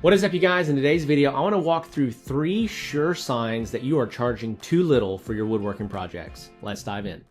What is up, you guys? In today's video, I want to walk through 3 sure signs that you are charging too little for your woodworking projects. Let's dive in.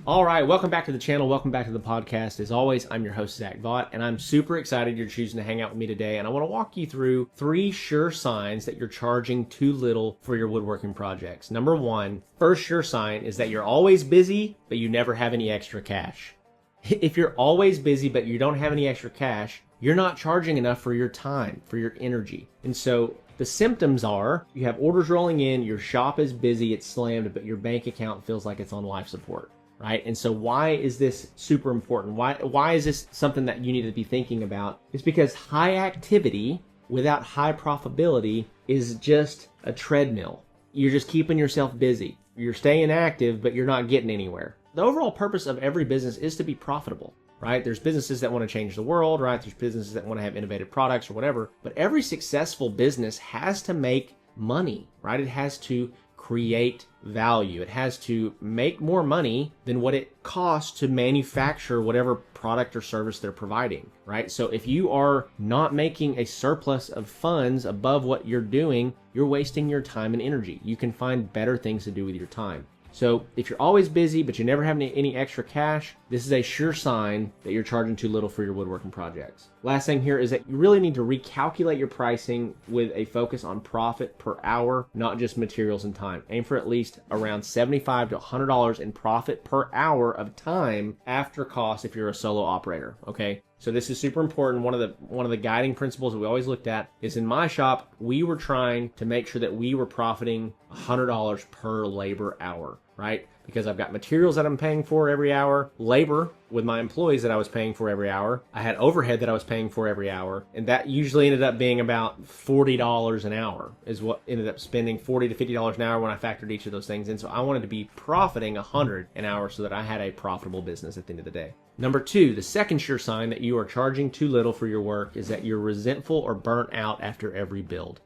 All right, welcome back to the channel. Welcome back to the podcast. As always, I'm your host, Zach Vaught, and I'm super excited you're choosing to hang out with me today. And I want to walk you through 3 sure signs that you're charging too little for your woodworking projects. Number 1, first sure sign is that you're always busy, but you never have any extra cash. If you're always busy, but you don't have any extra cash, you're not charging enough for your time, for your energy. And so the symptoms are you have orders rolling in, your shop is busy, it's slammed, but your bank account feels like it's on life support. Right? And so why is this super important? Why is this something that you need to be thinking about? It's because high activity without high profitability is just a treadmill. You're just keeping yourself busy. You're staying active, but you're not getting anywhere. The overall purpose of every business is to be profitable, right? There's businesses that want to change the world, right? There's businesses that want to have innovative products or whatever, but every successful business has to make money, right? It has to create value. It has to make more money than what it costs to manufacture whatever product or service they're providing, right? So if you are not making a surplus of funds above what you're doing, you're wasting your time and energy. You can find better things to do with your time. So if you're always busy, but you never have any extra cash, this is a sure sign that you're charging too little for your woodworking projects. Last thing here is that you really need to recalculate your pricing with a focus on profit per hour, not just materials and time. Aim for at least around $75 to $100 in profit per hour of time after cost if you're a solo operator, okay? So this is super important. One of the guiding principles that we always looked at is in my shop, we were trying to make sure that we were profiting $100 per labor hour, right? Because I've got materials that I'm paying for every hour, labor with my employees that I was paying for every hour. I had overhead that I was paying for every hour. And that usually ended up being about $40 an hour is what ended up spending $40 to $50 an hour when I factored each of those things in. So I wanted to be profiting $100 an hour so that I had a profitable business at the end of the day. Number 2, the second sure sign that you are charging too little for your work is that you're resentful or burnt out after every build.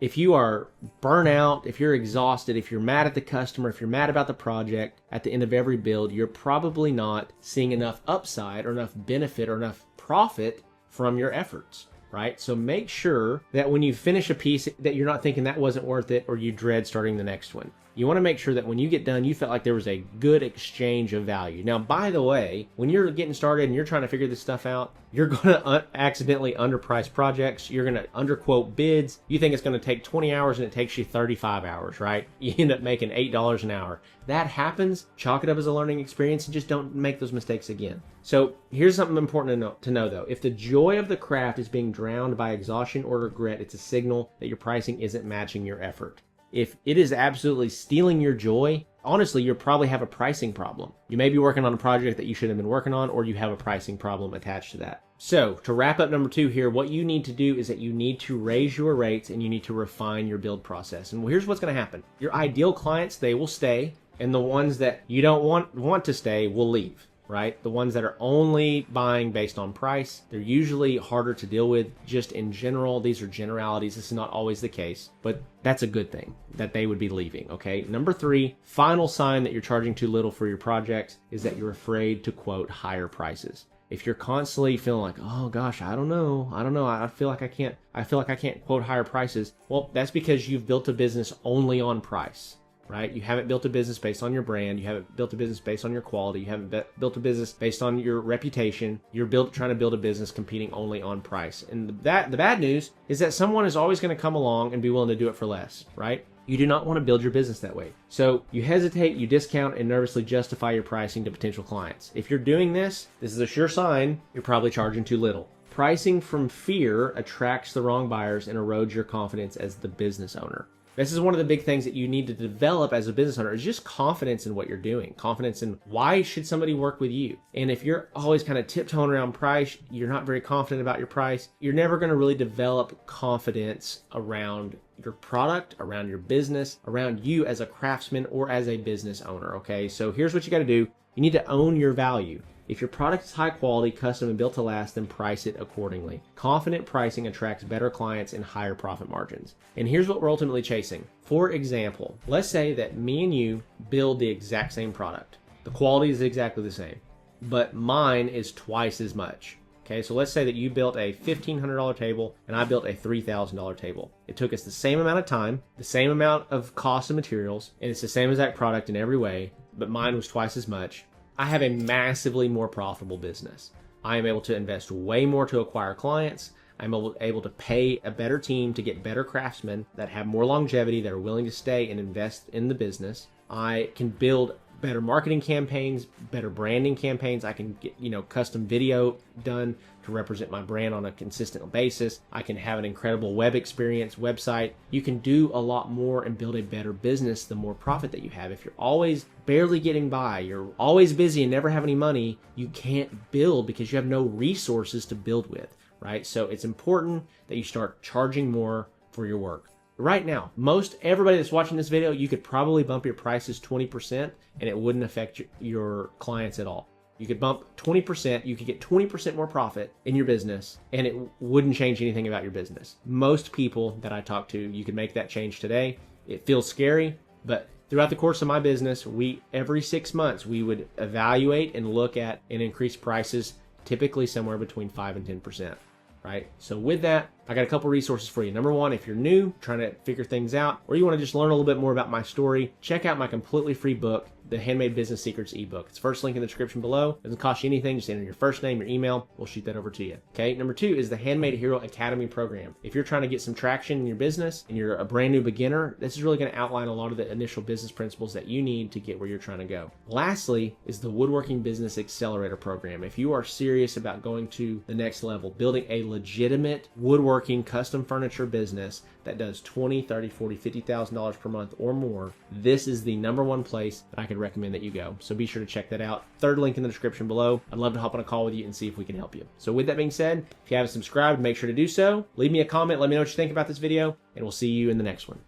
If you are burnt out, if you're exhausted, if you're mad at the customer, if you're mad about the project, at the end of every build, you're probably not seeing enough upside or enough benefit or enough profit from your efforts, right? So make sure that when you finish a piece that you're not thinking that wasn't worth it or you dread starting the next one. You want to make sure that when you get done, you felt like there was a good exchange of value. Now, by the way, when you're getting started and you're trying to figure this stuff out, you're going to accidentally underprice projects. You're going to underquote bids. You think it's going to take 20 hours and it takes you 35 hours, right? You end up making $8 an hour. That happens. Chalk it up as a learning experience and just don't make those mistakes again. So here's something important to know though. If the joy of the craft is being drowned by exhaustion or regret, it's a signal that your pricing isn't matching your effort. If it is absolutely stealing your joy, honestly, you probably have a pricing problem. You may be working on a project that you shouldn't have been working on, or you have a pricing problem attached to that. So to wrap up number 2 here, what you need to do is that you need to raise your rates and you need to refine your build process. And here's what's going to happen. Your ideal clients, they will stay, and the ones that you don't want to stay will leave. Right? The ones that are only buying based on price, they're usually harder to deal with just in general. These are generalities. This is not always the case, but that's a good thing that they would be leaving, okay? Number 3, final sign that you're charging too little for your projects is that you're afraid to quote higher prices. If you're constantly feeling like, oh gosh, I don't know, I feel like I can't quote higher prices. Well, that's because you've built a business only on price. Right? You haven't built a business based on your brand. You haven't built a business based on your quality. You haven't built a business based on your reputation. You're trying to build a business competing only on price. And the bad news is that someone is always going to come along and be willing to do it for less, right? You do not want to build your business that way. So you hesitate, you discount, and nervously justify your pricing to potential clients. If you're doing this is a sure sign you're probably charging too little. Pricing from fear attracts the wrong buyers and erodes your confidence as the business owner. This is one of the big things that you need to develop as a business owner is just confidence in what you're doing. Confidence in why should somebody work with you? And if you're always kind of tiptoeing around price, you're not very confident about your price, you're never going to really develop confidence around your product, around your business, around you as a craftsman or as a business owner, okay? So here's what you got to do. You need to own your value. If your product is high quality, custom, and built to last, then price it accordingly. Confident pricing attracts better clients and higher profit margins. And here's what we're ultimately chasing. For example, let's say that me and you build the exact same product. The quality is exactly the same. but mine is twice as much. Okay, so let's say that you built a $1,500 table and I built a $3,000 table. It took us the same amount of time, the same amount of cost of materials, and it's the same exact product in every way, but mine was twice as much. I have a massively more profitable business. I am able to invest way more to acquire clients. I'm able to pay a better team to get better craftsmen that have more longevity, that are willing to stay and invest in the business. I can build better marketing campaigns, better branding campaigns. I can get, custom video done to represent my brand on a consistent basis. I can have an incredible web experience, website. You can do a lot more and build a better business the more profit that you have. If you're always barely getting by, you're always busy and never have any money, you can't build because you have no resources to build with, right? So it's important that you start charging more for your work. Right now, most everybody that's watching this video, you could probably bump your prices 20% and it wouldn't affect your clients at all. You could bump 20%, you could get 20% more profit in your business and it wouldn't change anything about your business. Most people that I talk to, you could make that change today. It feels scary, but throughout the course of my business, every 6 months, we would evaluate and look at and increase prices, typically somewhere between 5 and 10%. Right? So with that, I got a couple resources for you. Number one, if you're new, trying to figure things out, or you want to just learn a little bit more about my story, check out my completely free book, The Handmade Business Secrets ebook. It's first link in the description below. It doesn't cost you anything. Just enter your first name, your email. We'll shoot that over to you. Okay. Number two is the Handmade Hero Academy program. If you're trying to get some traction in your business and you're a brand new beginner, this is really going to outline a lot of the initial business principles that you need to get where you're trying to go. Lastly is the Woodworking Business Accelerator program. If you are serious about going to the next level, building a legitimate woodworking custom furniture business that does $20,000, $30,000, $40,000, $50,000 per month or more, this is the number one place that I could recommend that you go. So be sure to check that out. Third link in the description below. I'd love to hop on a call with you and see if we can help you. So with that being said, if you haven't subscribed, make sure to do so. Leave me a comment. Let me know what you think about this video, and we'll see you in the next one.